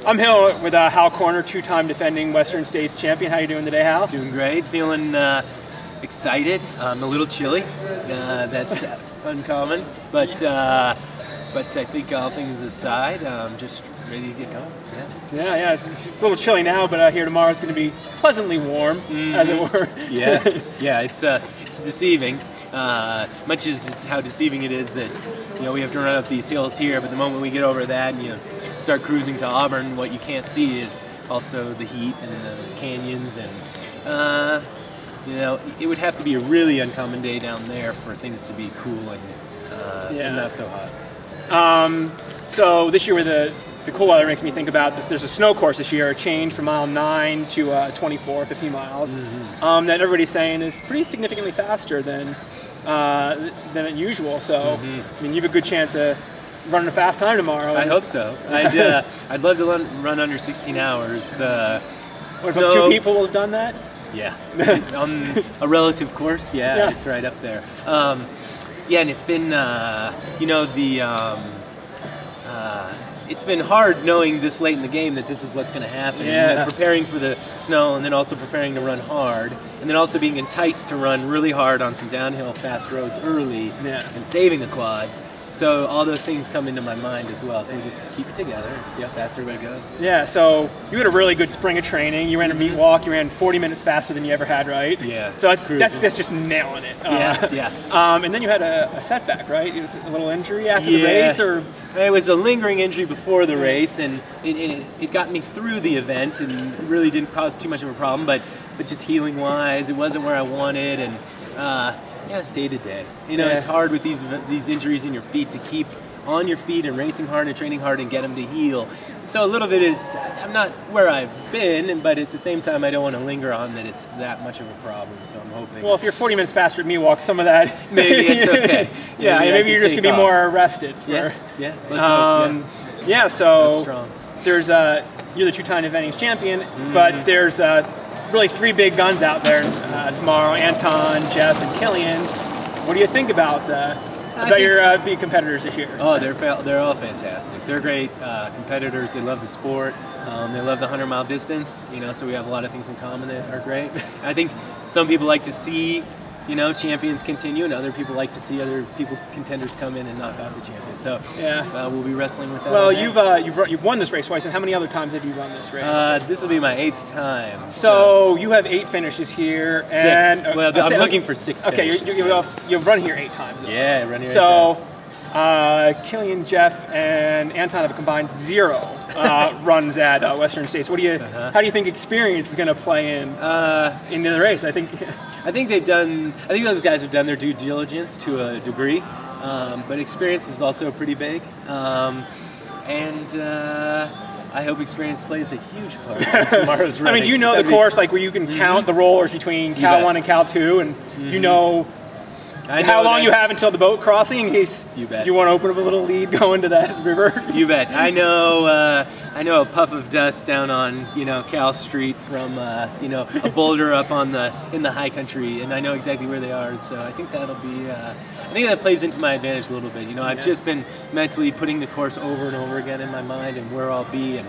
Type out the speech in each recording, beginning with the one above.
I'm here with Hal Koerner, two-time defending Western States champion. How you doing today, Hal? Doing great. Feeling excited. A little chilly. That's uncommon, but I think all things aside, just ready to get going. Yeah. It's a little chilly now, but here tomorrow is going to be pleasantly warm, as it were. Yeah. It's deceiving. Much as it's how deceiving it is that we have to run up these hills here, but the moment we get over that and you start cruising to Auburn, what you can't see is also the heat and the canyons, and it would have to be a really uncommon day down there for things to be cool and not so hot. So this year with the cool weather makes me think about this. There's a snow course this year, a change from mile 9 to 24, 15 miles, that everybody's saying is pretty significantly faster than usual. So I mean, you have a good chance of running a fast time tomorrow. I hope so. I'd love to run under 16 hours. Some 2 people will have done that? Yeah. On a relative course, it's right up there. And it's been, it's been hard knowing this late in the game that this is what's going to happen. Yeah. Preparing for the snow, and then also preparing to run hard, and then also being enticed to run really hard on some downhill fast roads early, and saving the quads. So all those things come into my mind as well. So we just keep it together and see how fast everybody goes. Yeah, so you had a really good spring of training. You ran a meet walk. You ran 40 minutes faster than you ever had, right? Yeah. So that's just nailing it. And then you had a setback, right? It was a little injury after the race, or? It was a lingering injury before the race, and it got me through the event, and it really didn't cause too much of a problem. But just healing wise, it wasn't where I wanted, and. It's day to day. It's hard with these injuries in your feet to keep on your feet and racing hard and training hard and get them to heal. So a little bit is, I'm not where I've been, but at the same time I don't want to linger on that it's that much of a problem, so I'm hoping. Well, if you're 40 minutes faster at me walk, some of that... Maybe it's okay. Maybe you're just going to be more rested. Let's hope. So that's strong. There's, you're the two-time defending champion, but there's really 3 big guns out there tomorrow: Anton, Jeff, and Killian. What do you think about your big competitors this year? Oh, they're all fantastic. They're great competitors. They love the sport. They love the 100-mile distance. So we have a lot of things in common that are great. I think some people like to see champions continue, and other people like to see contenders come in and knock out the champion. So we'll be wrestling with that. Well, you've won this race twice, and how many other times have you run this race? This will be my 8th time. So you have 8 finishes here. 6. And, I'm looking for 6 Okay, finishes. you've run here 8 times. Though. Yeah, run here 8 times. Killian, Jeff, and Anton have combined 0 runs at Western States. How do you think experience is going to play into the race? I think those guys have done their due diligence to a degree, but experience is also pretty big, and I hope experience plays a huge part in tomorrow's running. Do you know the course, like where you can count the rollers between Cal 1 and Cal 2, and you know how long you have until the boat crossing in case you want to open up a little lead going to that river? You bet. I know a puff of dust down on Cal Street from a boulder up in the high country, and I know exactly where they are. And so I think that'll be. I think that plays into my advantage a little bit. I've just been mentally putting the course over and over again in my mind, and where I'll be, and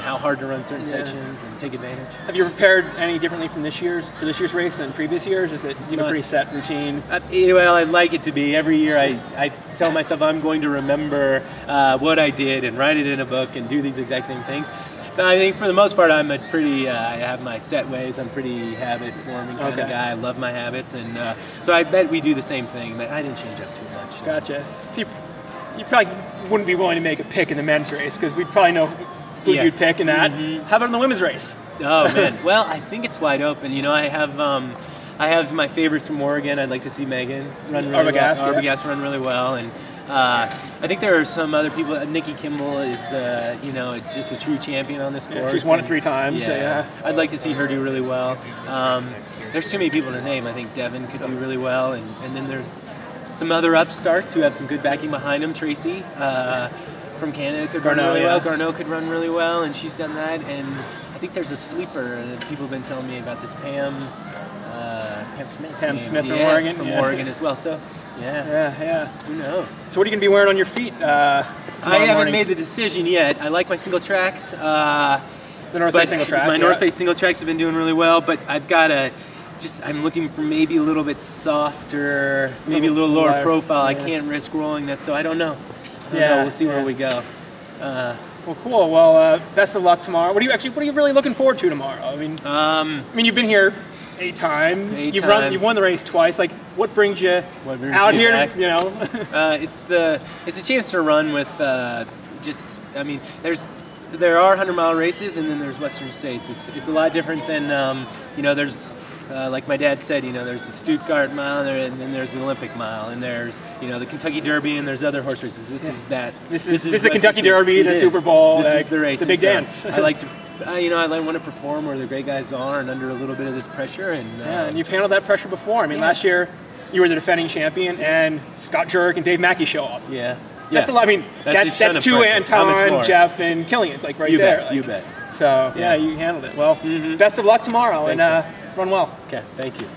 how hard to run certain sections and take advantage. Have you prepared any differently for this year's race than previous years? Is it pretty set routine? Well, I'd like it to be. Every year I tell myself I'm going to remember what I did and write it in a book and do these exact same things. But I think for the most part I'm I have my set ways. I'm pretty habit-forming kind of guy. I love my habits, and so I bet we do the same thing, but I didn't change up too much. Gotcha. So you probably wouldn't be willing to make a pick in the men's race because we'd probably know who you'd pick in that. How about in the women's race? Oh man, well I think it's wide open. I have my favorites from Oregon. I'd like to see Megan run really well. Arbogast run really well, and I think there are some other people. Nikki Kimball is just a true champion on this course. She's won it 3 times. I'd like to see her do really well. There's too many people to name. I think Devin could do really well, and then there's some other upstarts who have some good backing behind them. Tracy from Canada could run really well. Garneau could run really well, and she's done that. And I think there's a sleeper that people have been telling me about, this Pam Smith. Pam Smith from Oregon. Oregon as well. So Yeah. Who knows? So what are you going to be wearing on your feet I haven't morning? made the decision yet. I like my single tracks. The North Face single track. My North Face single tracks have been doing really well, but I've got I'm looking for maybe a little bit softer, maybe a little lower profile. Yeah. I can't risk rolling this, so I don't know. We'll see where we go. Well, cool. Well, best of luck tomorrow. What are you really looking forward to tomorrow? I mean, you've been here 8 times. You've won the race twice. Like, what brings you out here? Back? You know, it's a chance to run with there are 100-mile races, and then there's Western States. It's a lot different than there's. Like my dad said, there's the Stuttgart Mile, and then there's the Olympic Mile, and there's the Kentucky Derby, and there's other horse races. This is the Kentucky Derby, the Super Bowl, this is the race, the big dance. I like to, I want to perform where the great guys are, and under a little bit of this pressure. And you've handled that pressure before. I mean, last year you were the defending champion, and Scott Jurek and Dave Mackey show up. Yeah. That's a lot. I mean, that's 2 Anton, Jeff, and Killian. It's like right there. You bet. So, you handled it. Well, best of luck tomorrow. Thanks, and run well. Okay, thank you.